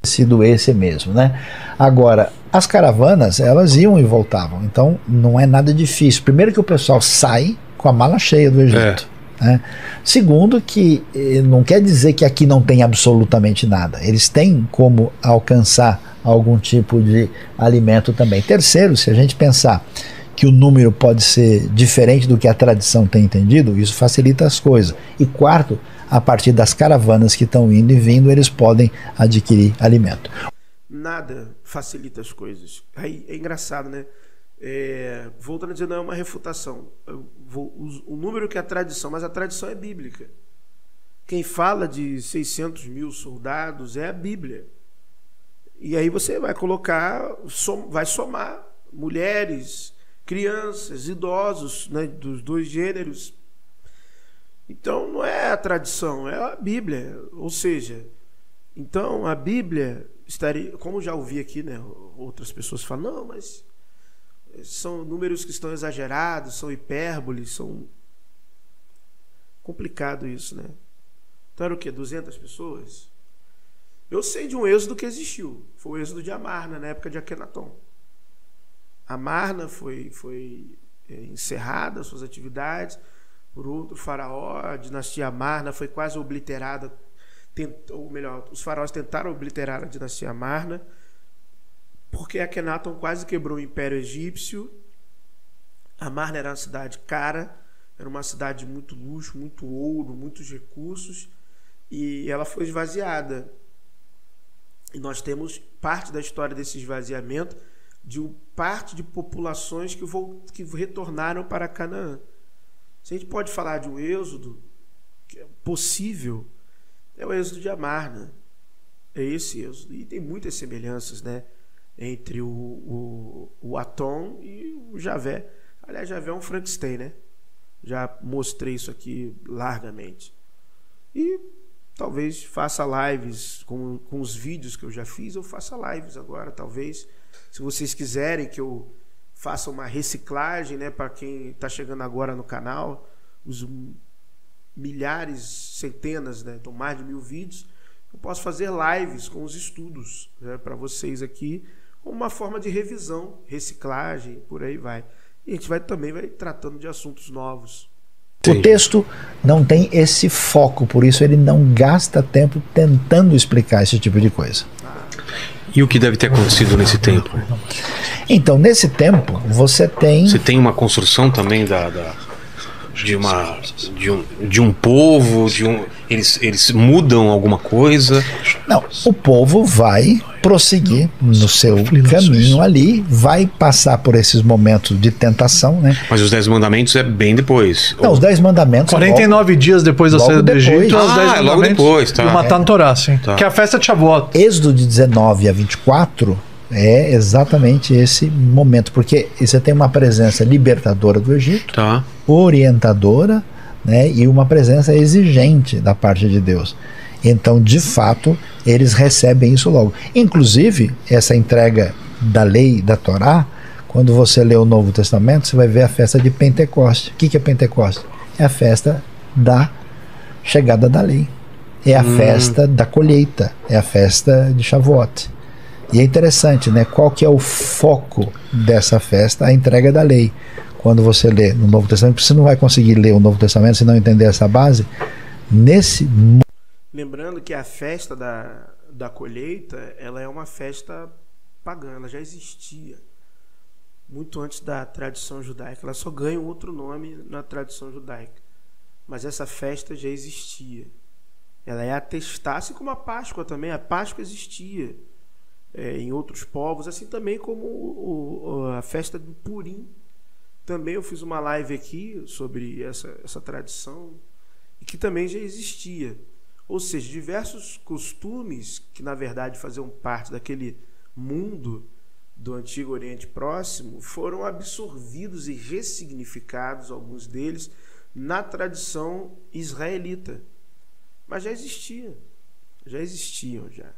sido esse mesmo, né? Agora, as caravanas, elas iam e voltavam, então não é nada difícil. Primeiro que o pessoal sai com a mala cheia do Egito, né? Segundo que não quer dizer que aqui não tem absolutamente nada. Eles têm como alcançar algum tipo de alimento também. Terceiro, se a gente pensar que o número pode ser diferente do que a tradição tem entendido, isso facilita as coisas. E quarto, a partir das caravanas que estão indo e vindo, eles podem adquirir alimento. Nada facilita as coisas. Aí é engraçado, né? Voltando a dizer, não é uma refutação. O número que é a tradição, mas a tradição é bíblica. Quem fala de 600 mil soldados é a Bíblia. E aí você vai colocar, vai somar mulheres, crianças, idosos, né, dos dois gêneros. Então não é a tradição, é a Bíblia. Ou seja, então a Bíblia estaria, como já ouvi aqui, né, outras pessoas falam, não, mas são números que estão exagerados, são hipérboles, são complicado isso, né? Então era o quê? 200 pessoas? Eu sei de um êxodo que existiu, foi o êxodo de Amarna, na época de Akenaton. Amarna foi encerrada suas atividades por outro faraó. A dinastia Amarna foi quase obliterada, ou melhor, os faraós tentaram obliterar a dinastia Amarna, porque Akenaton quase quebrou o Império Egípcio. Amarna era uma cidade cara, era uma cidade de muito luxo, muito ouro, muitos recursos, e ela foi esvaziada. E nós temos parte da história desse esvaziamento de parte de populações que retornaram para Canaã. Se a gente pode falar de um êxodo que é possível, é o êxodo de Amarna. É esse êxodo. E tem muitas semelhanças, né, entre o Atom e o Javé. Aliás, Javé é um Frankenstein, né? Já mostrei isso aqui largamente. E talvez faça lives com os vídeos que eu já fiz, eu faça lives agora, talvez. Se vocês quiserem que eu faça uma reciclagem, né, para quem está chegando agora no canal, os milhares, centenas, né, então mais de 1000 vídeos, eu posso fazer lives com os estudos, né, para vocês aqui, como uma forma de revisão, reciclagem, por aí vai. E a gente também vai tratando de assuntos novos. O texto não tem esse foco, por isso ele não gasta tempo tentando explicar esse tipo de coisa. E o que deve ter acontecido nesse tempo? Então, nesse tempo, você tem... Você tem uma construção também de um povo, eles mudam alguma coisa? Não, o povo vai prosseguir no seu caminho ali, vai passar por esses momentos de tentação, né? Mas os 10 mandamentos é bem depois. Não, os 10 mandamentos 49 dias depois da saída do Egito, os 10 mandamentos logo depois, tá. E o Matan Torá, sim. Tá. Que é a festa de Shavuot. Êxodo de 19 a 24 é exatamente esse momento, porque você tem uma presença libertadora do Egito, tá, orientadora, né, e uma presença exigente da parte de Deus. Então, de fato, eles recebem isso logo. Inclusive, essa entrega da lei, da Torá, quando você lê o Novo Testamento, você vai ver a festa de Pentecoste. O que é Pentecoste? É a festa da chegada da lei. É a festa da colheita. É a festa de Shavuot. E é interessante, né? Qual que é o foco dessa festa? A entrega da lei. Quando você lê no Novo Testamento, você não vai conseguir ler o Novo Testamento se não entender essa base. Lembrando que a festa da colheita, ela é uma festa pagã, ela já existia muito antes da tradição judaica. Ela só ganha um outro nome na tradição judaica. Mas essa festa já existia. Ela é atestada, assim como a Páscoa também. A Páscoa existia em outros povos, assim também como a festa do Purim. Também eu fiz uma live aqui sobre essa tradição, e que também já existia. Ou seja, diversos costumes que, na verdade, faziam parte daquele mundo do Antigo Oriente Próximo foram absorvidos e ressignificados, alguns deles, na tradição israelita. Mas já existiam já.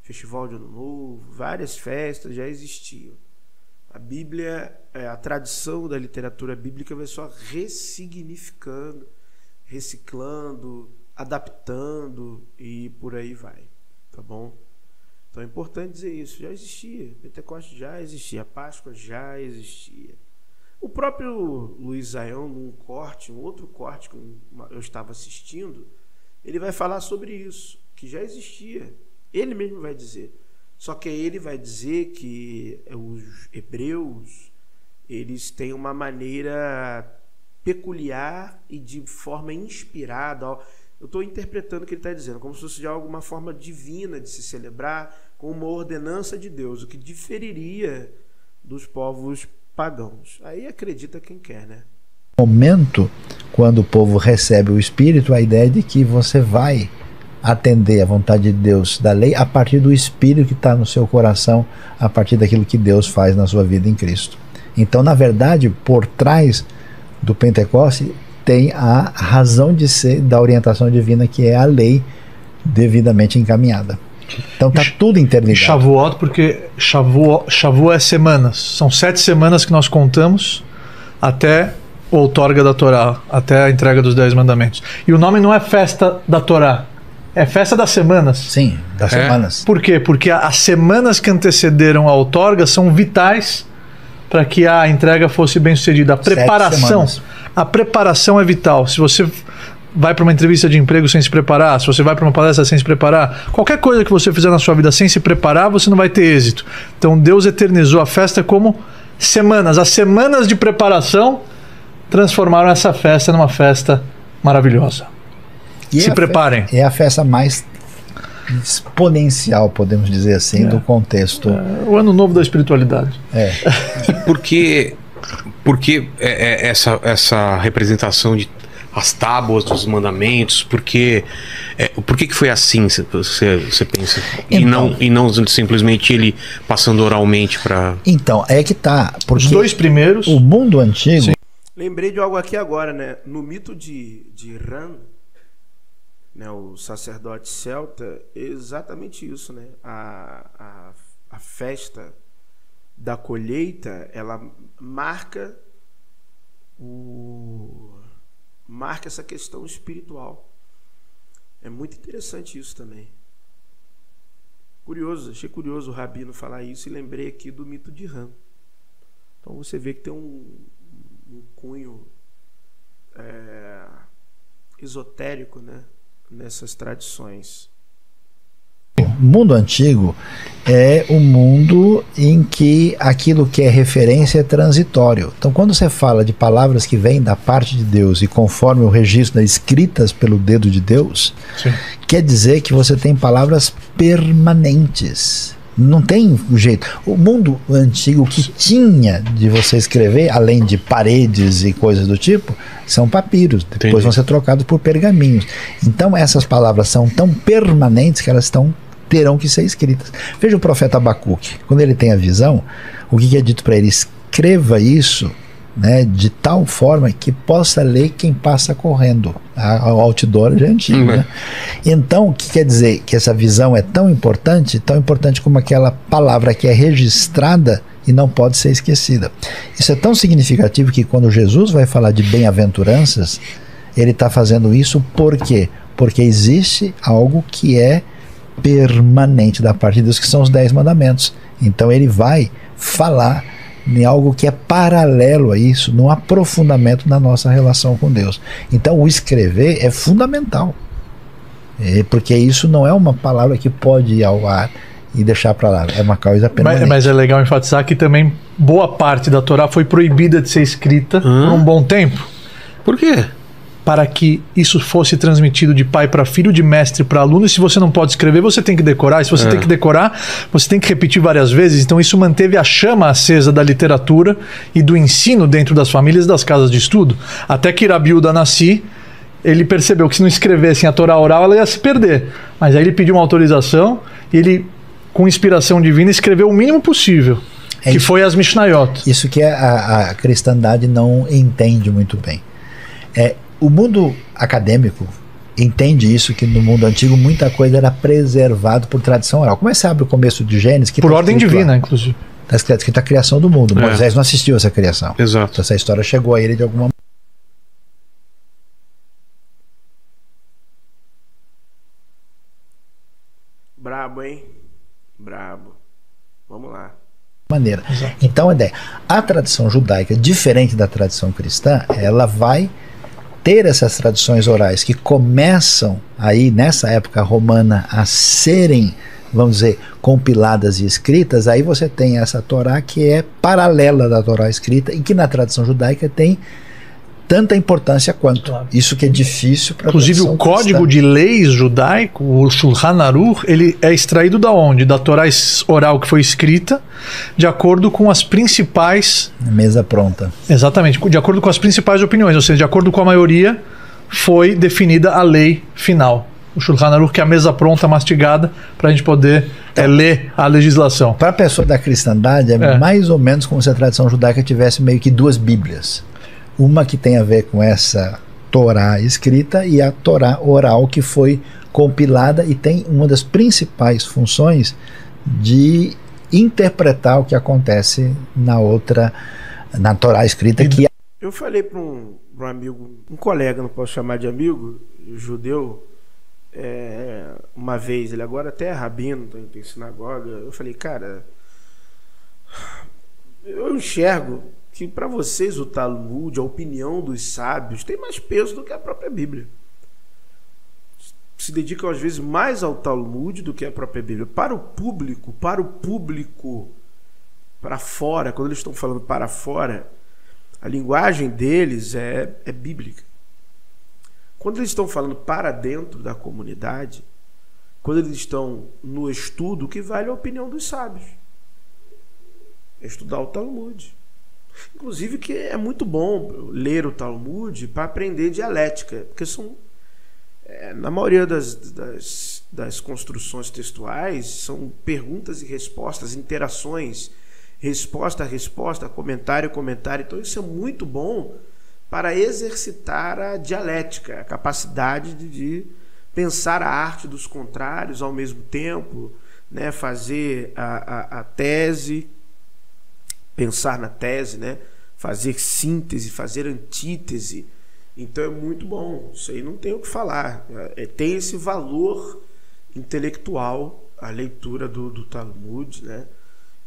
Festival de Ano Novo, várias festas já existiam. A Bíblia, a tradição da literatura bíblica vai só ressignificando, reciclando, adaptando e por aí vai, tá bom? Então é importante dizer isso. Já existia. Pentecostes já existia. A Páscoa já existia. O próprio Luiz Zaião, num outro corte que eu estava assistindo, ele vai falar sobre isso, que já existia. Ele mesmo vai dizer. Só que ele vai dizer que os hebreus, eles têm uma maneira peculiar e de forma inspirada. Eu estou interpretando o que ele está dizendo, como se fosse de alguma forma divina de se celebrar, com uma ordenança de Deus, o que diferiria dos povos pagãos. Aí acredita quem quer, né? No momento, quando o povo recebe o Espírito, a ideia é de que você vai atender à vontade de Deus da lei a partir do Espírito que está no seu coração, a partir daquilo que Deus faz na sua vida em Cristo. Então, na verdade, por trás do Pentecoste tem a razão de ser da orientação divina, que é a lei devidamente encaminhada. Então está tudo interligado. Shavuot, porque Shavuot é semanas. São 7 semanas que nós contamos até a outorga da Torá, até a entrega dos 10 mandamentos. E o nome não é festa da Torá, é festa das semanas. Sim, das semanas. Por quê? Porque as semanas que antecederam a outorga são vitais para que a entrega fosse bem sucedida. A preparação é vital. Se você vai para uma entrevista de emprego sem se preparar, se você vai para uma palestra sem se preparar, qualquer coisa que você fizer na sua vida sem se preparar, você não vai ter êxito. Então Deus eternizou a festa como semanas. As semanas de preparação transformaram essa festa numa festa maravilhosa. E se preparem. É a festa mais exponencial, podemos dizer assim, do contexto. O ano novo da espiritualidade. Por que essa representação de as tábuas dos mandamentos? Por que foi assim, você pensa? Então, e não simplesmente ele passando oralmente para... Então, é que tá. Porque os 2 primeiros... O mundo antigo... Sim. Lembrei de algo aqui agora, né? No mito de Ran, né, o sacerdote celta, é exatamente isso, né? A festa da colheita, ela marca essa questão espiritual. É muito interessante isso também. Achei curioso o Rabino falar isso e lembrei aqui do mito de Ran. Então você vê que tem um cunho esotérico, né, nessas tradições. O mundo antigo é o mundo em que aquilo que é referência é transitório. Então, quando você fala de palavras que vêm da parte de Deus e conforme o registro escritas pelo dedo de Deus, Sim. Quer dizer que você tem palavras permanentes. Não tem jeito. O mundo antigo que tinha de você escrever, além de paredes e coisas do tipo, são papiros. Depois Entendi. vão ser trocados por pergaminhos. Então essas palavras são tão permanentes que elas terão que ser escritas. Veja o profeta Abacuque. Quando ele tem a visão, o que é dito para ele? Escreva isso, né, de tal forma que possa ler quem passa correndo. O outdoor já é antigo, né? Então, o que quer dizer? Que essa visão é tão importante como aquela palavra que é registrada e não pode ser esquecida. Isso é tão significativo que quando Jesus vai falar de bem-aventuranças, ele está fazendo isso por quê? Porque existe algo que é permanente da parte de Deus, que são os 10 mandamentos. Então ele vai falar em algo que é paralelo a isso, num aprofundamento na nossa relação com Deus. Então o escrever é fundamental, porque isso não é uma palavra que pode ir ao ar e deixar para lá, é uma coisa permanente. Mas é legal enfatizar que também boa parte da Torá foi proibida de ser escrita por um bom tempo. Por quê? Para que isso fosse transmitido de pai para filho, de mestre para aluno. E se você não pode escrever, você tem que decorar. E se você tem que decorar, você tem que repetir várias vezes. Então isso manteve a chama acesa da literatura e do ensino dentro das famílias e das casas de estudo. Até que Rabi Uda Nassi, ele percebeu que se não escrevessem a Torá oral, ela ia se perder. Mas aí ele pediu uma autorização e ele, com inspiração divina, escreveu o mínimo possível, que foi as Mishnayot. Isso que a cristandade não entende muito bem. O mundo acadêmico entende isso, que no mundo antigo muita coisa era preservado por tradição oral. Como é que você abre o começo de Gênesis? Que por ordem divina, inclusive. Está escrito a criação do mundo. Moisés não assistiu a essa criação. Exato. Então essa história chegou a ele de alguma maneira. Brabo, hein? Brabo. Vamos lá. Maneira. Então a ideia, a tradição judaica, diferente da tradição cristã, ela vai ter essas tradições orais que começam aí nessa época romana a serem, vamos dizer, compiladas e escritas. Aí você tem essa Torá que é paralela da Torá escrita e que na tradição judaica tem tanta importância quanto. Claro. Isso que é difícil para a inclusive o código de leis judaico, o Shulchan Aruch, ele é extraído da onde? Da Torá oral que foi escrita, de acordo com as principais... Mesa pronta. Exatamente, de acordo com as principais opiniões, ou seja, de acordo com a maioria, foi definida a lei final. O Shulchan Aruch, que é a mesa pronta, mastigada, para a gente poder ler a legislação. Para a pessoa da cristandade, é mais ou menos como se a tradição judaica tivesse meio que duas Bíblias. Uma que tem a ver com essa Torá escrita e a Torá oral que foi compilada e tem uma das principais funções de interpretar o que acontece na outra, na Torá escrita. Que eu falei para um amigo, um colega, não posso chamar de amigo, judeu, uma vez, ele agora até é rabino, tem sinagoga. Eu falei, cara, eu enxergo que para vocês o Talmud, a opinião dos sábios, tem mais peso do que a própria Bíblia. Se dedicam às vezes mais ao Talmud do que a própria Bíblia. Para o público, para fora, quando eles estão falando para fora, a linguagem deles é bíblica. Quando eles estão falando para dentro da comunidade, quando eles estão no estudo, o que vale é a opinião dos sábios. É estudar o Talmud. Inclusive que é muito bom ler o Talmud para aprender dialética, porque são, na maioria das construções textuais, são perguntas e respostas, interações, resposta a resposta, comentário a comentário. Então isso é muito bom para exercitar a dialética, a capacidade de pensar a arte dos contrários ao mesmo tempo, né? Fazer a tese, pensar na tese, né? Fazer síntese, fazer antítese. Então é muito bom. Isso aí não tem o que falar. Tem esse valor intelectual a leitura do Talmud, né?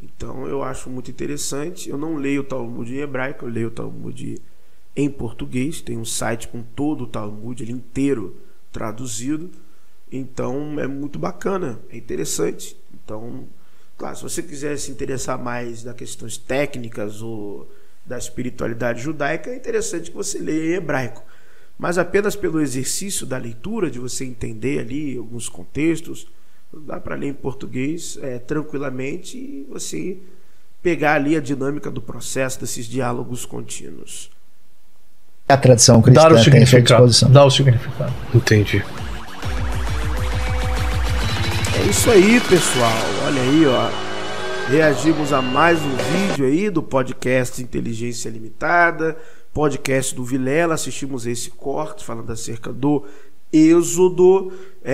Então eu acho muito interessante. Eu não leio o Talmud em hebraico, eu leio o Talmud em português. Tem um site com todo o Talmud ele inteiro traduzido. Então é muito bacana, é interessante. Então, claro, se você quiser se interessar mais das questões técnicas ou da espiritualidade judaica, é interessante que você leia em hebraico. Mas apenas pelo exercício da leitura, de você entender ali alguns contextos, dá para ler em português tranquilamente e você pegar ali a dinâmica do processo, desses diálogos contínuos. A tradição cristã tem a sua disposição. Dá o significado. Entendi. É isso aí, pessoal. Olha aí, ó. Reagimos a mais um vídeo aí do podcast Inteligência Limitada, podcast do Vilela. Assistimos esse corte falando acerca do Êxodo.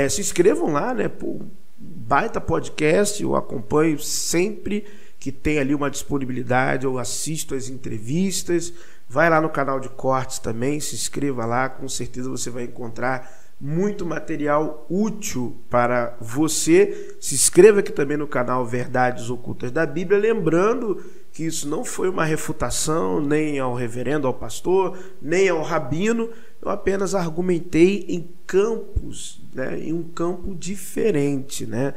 Se inscrevam lá, né? Pô, baita podcast, eu acompanho sempre que tem ali uma disponibilidade, eu assisto as entrevistas. Vai lá no canal de cortes também, se inscreva lá, com certeza você vai encontrar muito material útil para você. Se inscreva aqui também no canal Verdades Ocultas da Bíblia, lembrando que isso não foi uma refutação nem ao reverendo, ao pastor, nem ao rabino. Eu apenas argumentei em campos, né, em um campo diferente, né?